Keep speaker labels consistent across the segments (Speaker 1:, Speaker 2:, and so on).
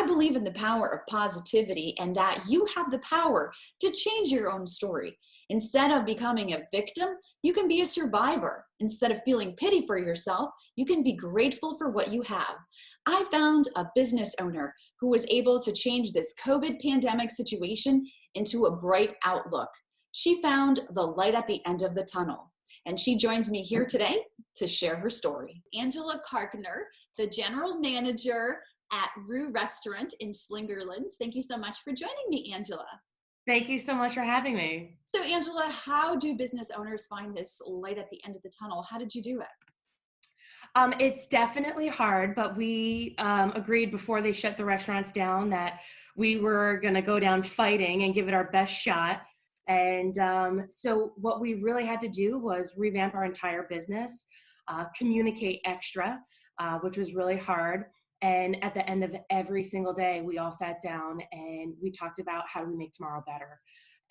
Speaker 1: believe in the power of positivity and that you have the power to change your own story. Instead of becoming a victim, you can be a survivor. Instead of feeling pity for yourself, you can be grateful for what you have. I found a business owner who was able to change this COVID pandemic situation into a bright outlook. She found the light at the end of the tunnel, and she joins me here today to share her story. Angela Karkner, the general manager at Roux Restaurant in Slingerlands. Thank you so much for joining me, Angela.
Speaker 2: Thank you so much for having me.
Speaker 1: So, Angela, how do business owners find this light at the end of the tunnel? How did you do it?
Speaker 2: It's definitely hard, but we agreed before they shut the restaurants down that we were going to go down fighting and give it our best shot. And so what we really had to do was revamp our entire business, communicate extra, which was really hard. And at the end of every single day, we all sat down and we talked about how do we make tomorrow better.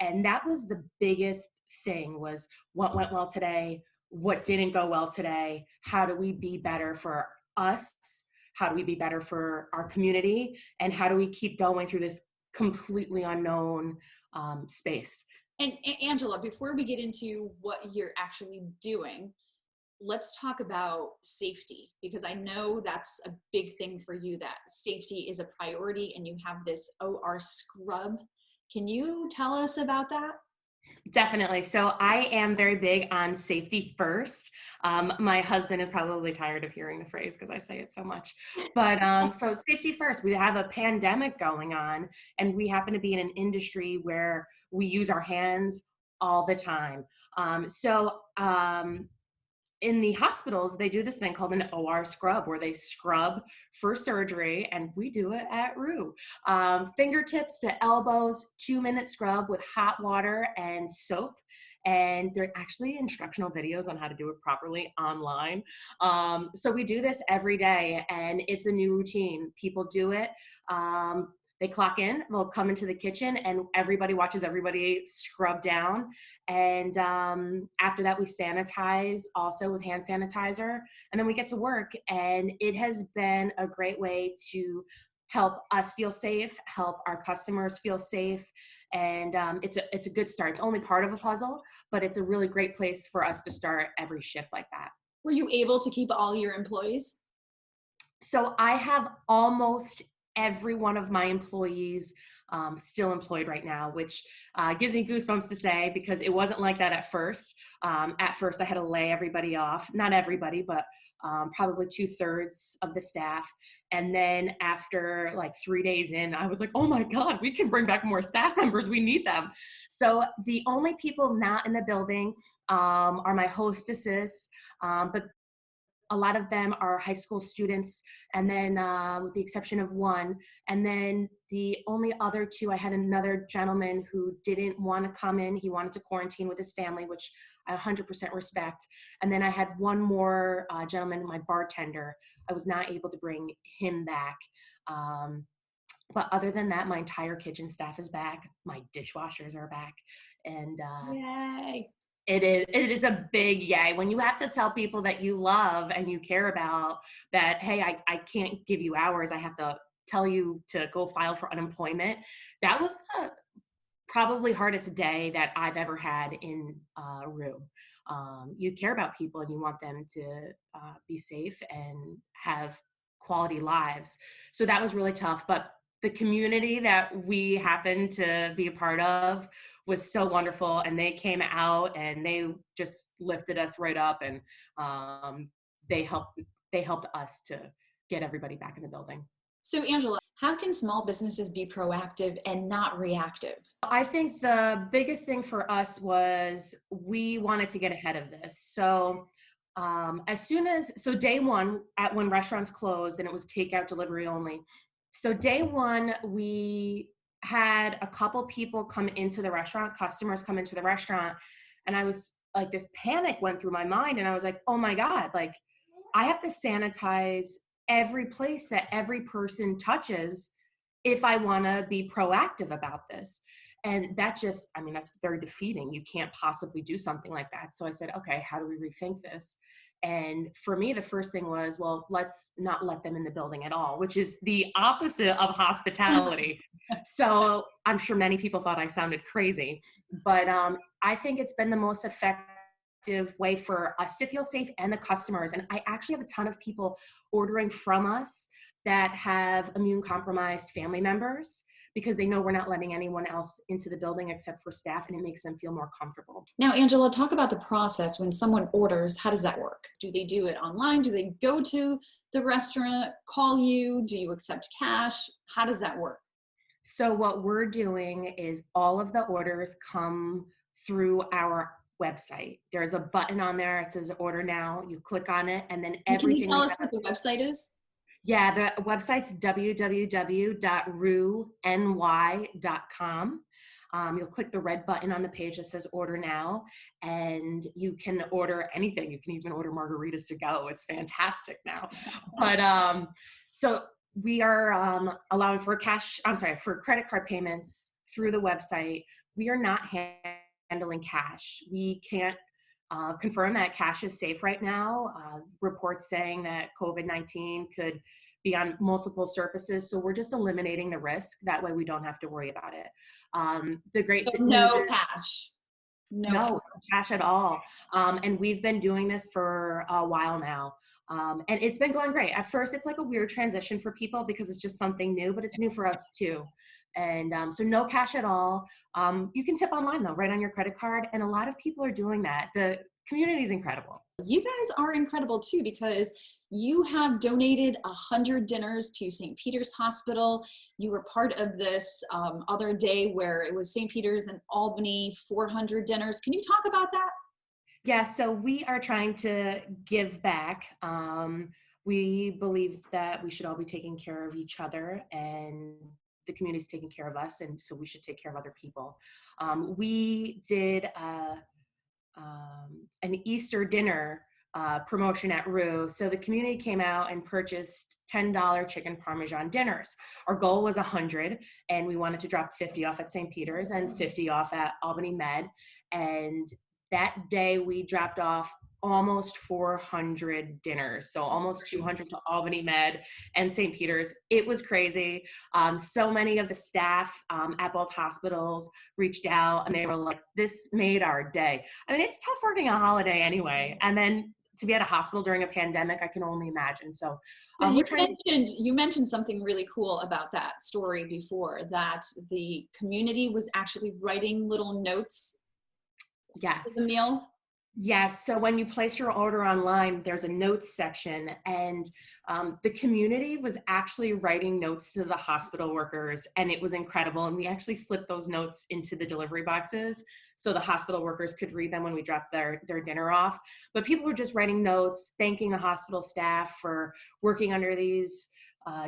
Speaker 2: And that was the biggest thing, was what went well today, what didn't go well today, how do we be better for us, how do we be better for our community, and how do we keep going through this completely unknown space.
Speaker 1: And Angela, before we get into what you're actually doing, let's talk about safety, because I know that's a big thing for you, that safety is a priority and you have this OR scrub. Can you tell us about that?
Speaker 2: Definitely. So I am very big on safety first. My husband is probably tired of hearing the phrase because I say it so much. But so safety first. We have a pandemic going on, and we happen to be in an industry where we use our hands all the time. In the hospitals, they do this thing called an OR scrub, where they scrub for surgery, and we do it at Roux. Fingertips to elbows, 2-minute scrub with hot water and soap. And there are actually instructional videos on how to do it properly online. So we do this every day, and it's a new routine. People do it. They clock in, they'll come into the kitchen, and everybody watches everybody scrub down. And after that, we sanitize also with hand sanitizer, and then we get to work. And it has been a great way to help us feel safe, help our customers feel safe. And it's a good start. It's only part of a puzzle, but it's a really great place for us to start every shift like that.
Speaker 1: Were you able to keep all your employees?
Speaker 2: So I have almost every one of my employees still employed right now, which gives me goosebumps to say, because it wasn't like that at first. At first, I had to lay everybody off. Not everybody, but probably 2/3 of the staff. And then after like 3 days in, I was like, oh my God, we can bring back more staff members. We need them. So the only people not in the building are my hostesses, but a lot of them are high school students, and then with the exception of one. And then the only other two, I had another gentleman who didn't want to come in. He wanted to quarantine with his family, which I 100% respect. And then I had one more gentleman, my bartender. I was not able to bring him back. But other than that, my entire kitchen staff is back. My dishwashers are back. And
Speaker 1: Yay.
Speaker 2: It is a big yay when you have to tell people that you love and you care about that, hey, I can't give you hours. I have to tell you to go file for unemployment. That was the probably hardest day that I've ever had in Roux. You care about people and you want them to be safe and have quality lives. So that was really tough. But the community that we happened to be a part of was so wonderful, and they came out and they just lifted us right up, and they helped us to get everybody back in the building.
Speaker 1: So Angela, how can small businesses be proactive and not reactive?
Speaker 2: I think the biggest thing for us was we wanted to get ahead of this. So day one, when restaurants closed and it was takeout delivery only. So day one, we had a couple people come into the restaurant, customers come into the restaurant, and I was like, this panic went through my mind, and I was like, oh my God, like I have to sanitize every place that every person touches if I want to be proactive about this. And that's very defeating. You can't possibly do something like that. So I said, okay, how do we rethink this? And for me, the first thing was, well, let's not let them in the building at all, which is the opposite of hospitality. So I'm sure many people thought I sounded crazy, but I think it's been the most effective way for us to feel safe and the customers. And I actually have a ton of people ordering from us that have immune compromised family members, because they know we're not letting anyone else into the building except for staff, and it makes them feel more comfortable.
Speaker 1: Now, Angela, talk about the process when someone orders. How does that work? Do they do it online? Do they go to the restaurant, call you? Do you accept cash? How does that work?
Speaker 2: So what we're doing is all of the orders come through our website. There's a button on there. It says order now. You click on it, and then
Speaker 1: And can you
Speaker 2: everything
Speaker 1: tell
Speaker 2: we
Speaker 1: us
Speaker 2: have.
Speaker 1: what the website is?
Speaker 2: Yeah, the website's www.rouxny.com. You'll click the red button on the page that says order now, and you can order anything. You can even order margaritas to go. It's fantastic now. But so we are allowing for for credit card payments through the website. We are not handling cash. We can't confirm that cash is safe right now. Reports saying that COVID-19 could be on multiple surfaces. So we're just eliminating the risk. That way we don't have to worry about it. The great
Speaker 1: So
Speaker 2: news
Speaker 1: no
Speaker 2: is
Speaker 1: cash.
Speaker 2: no cash at all. And we've been doing this for a while now. And it's been going great. At first, it's like a weird transition for people because it's just something new, but it's new for us too. And so no cash at all. You can tip online though, right on your credit card. And a lot of people are doing that. The community is incredible.
Speaker 1: You guys are incredible too, because you have donated 100 dinners to St. Peter's Hospital. You were part of this other day where it was St. Peter's and Albany, 400 dinners. Can you talk about that?
Speaker 2: Yeah, so we are trying to give back. We believe that we should all be taking care of each other, and the community is taking care of us, and so we should take care of other people. We did an Easter dinner promotion at Roux. So the community came out and purchased $10 chicken Parmesan dinners. Our goal was 100, and we wanted to drop 50 off at St. Peter's and 50 off at Albany Med. And that day we dropped off almost 400 dinners. So almost 200 to Albany Med and St. Peter's. It was crazy. So many of the staff at both hospitals reached out, and they were like, this made our day. I mean, it's tough working a holiday anyway. And then to be at a hospital during a pandemic, I can only imagine. So
Speaker 1: you mentioned something really cool about that story before, that the community was actually writing little notes
Speaker 2: yes.
Speaker 1: for the meals.
Speaker 2: Yes. So when you place your order online, there's a notes section, and the community was actually writing notes to the hospital workers, and it was incredible. And we actually slipped those notes into the delivery boxes so the hospital workers could read them when we dropped their dinner off. But people were just writing notes, thanking the hospital staff for working under these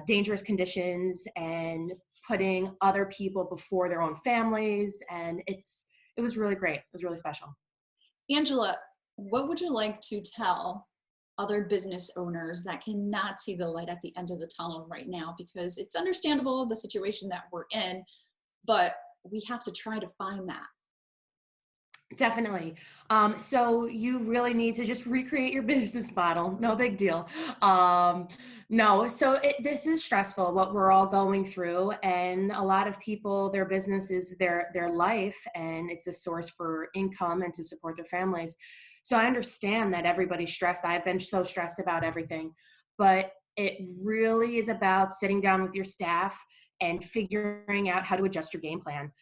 Speaker 2: dangerous conditions and putting other people before their own families. And it was really great. It was really special.
Speaker 1: Angela, what would you like to tell other business owners that cannot see the light at the end of the tunnel right now? Because it's understandable the situation that we're in, but we have to try to find that.
Speaker 2: Definitely. So you really need to just recreate your business model. No big deal. No, so this is stressful, what we're all going through. And a lot of people, their business is their life, and it's a source for income and to support their families. So I understand that everybody's stressed. I've been so stressed about everything, but it really is about sitting down with your staff and figuring out how to adjust your game plan.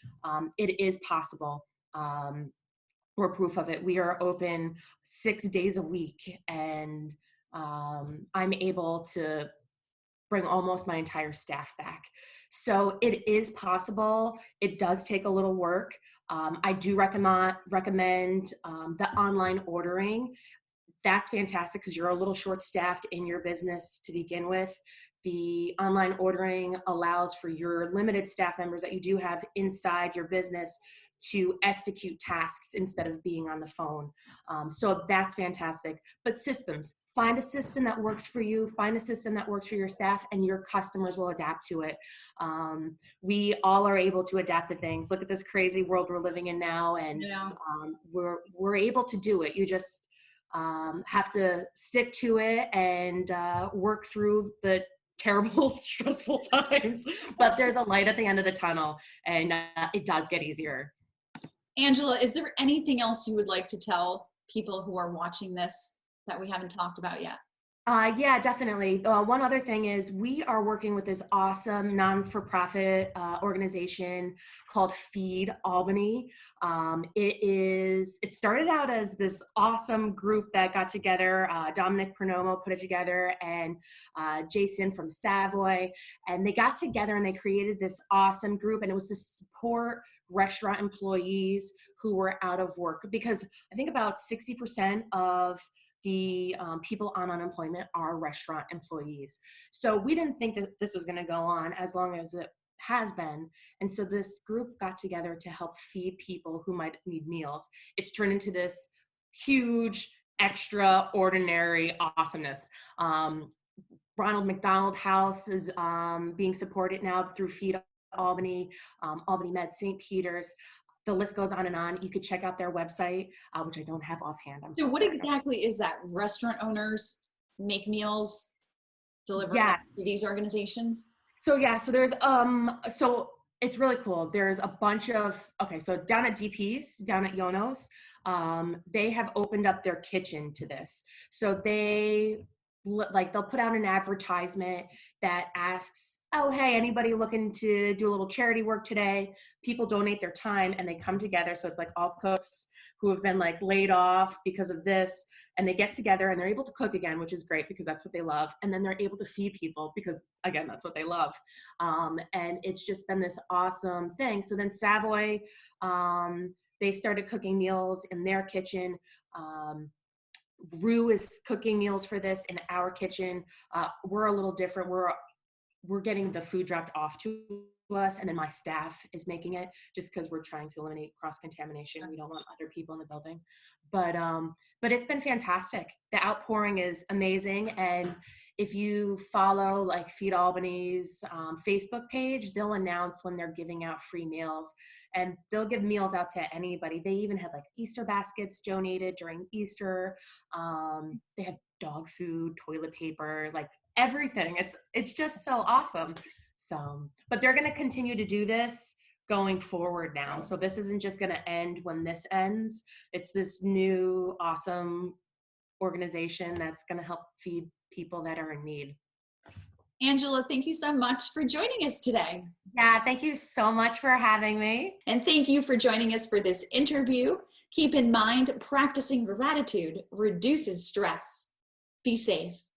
Speaker 2: It is possible. We're proof of it. We are open 6 days a week, and I'm able to bring almost my entire staff back. So it is possible. It does take a little work. I do recommend the online ordering. That's fantastic because you're a little short-staffed in your business to begin with. The online ordering allows for your limited staff members that you do have inside your business to execute tasks instead of being on the phone. So that's fantastic. But systems, find a system that works for you, find a system that works for your staff, and your customers will adapt to it. We all are able to adapt to things. Look at this crazy world we're living in now, and we're able to do it. You just have to stick to it and work through the terrible, stressful times. But there's a light at the end of the tunnel, and it does get easier.
Speaker 1: Angela, is there anything else you would like to tell people who are watching this that we haven't talked about yet?
Speaker 2: Yeah, definitely. One other thing is we are working with this awesome non-for-profit organization called Feed Albany. It started out as this awesome group that got together. Dominic Pernomo put it together, and Jason from Savoy, and they got together and they created this awesome group, and it was to support restaurant employees who were out of work, because I think about 60% of the people on unemployment are restaurant employees. So we didn't think that this was going to go on as long as it has been. And so this group got together to help feed people who might need meals. It's turned into this huge, extraordinary awesomeness. Ronald McDonald House is being supported now through Feed Albany, Albany Med, St. Peter's. The list goes on and on. You could check out their website, which I don't have offhand.
Speaker 1: So what exactly is that? Restaurant owners make meals delivered to these organizations?
Speaker 2: So there's so it's really cool. There's a bunch of, so down at DP's, down at Yono's, they have opened up their kitchen to this. So they'll put out an advertisement that asks, oh, hey, anybody looking to do a little charity work today? People donate their time and they come together. So it's like all cooks who have been like laid off because of this, and they get together and they're able to cook again, which is great because that's what they love. And then they're able to feed people because, again, that's what they love. And it's just been this awesome thing. So then Savoy, they started cooking meals in their kitchen. Roux is cooking meals for this in our kitchen. We're a little different. We're getting the food dropped off to us, and then my staff is making it just because we're trying to eliminate cross-contamination. We don't want other people in the building. But it's been fantastic. The outpouring is amazing. And if you follow like Feed Albany's Facebook page, they'll announce when they're giving out free meals, and they'll give meals out to anybody. They even had like Easter baskets donated during Easter. They have dog food, toilet paper, like everything. It's just so awesome. So, but they're going to continue to do this going forward now. So this isn't just going to end when this ends. It's this new awesome organization that's going to help feed people that are in need.
Speaker 1: Angela, thank you so much for joining us today.
Speaker 2: Yeah, thank you so much for having me.
Speaker 1: And thank you for joining us for this interview. Keep in mind, practicing gratitude reduces stress. Be safe.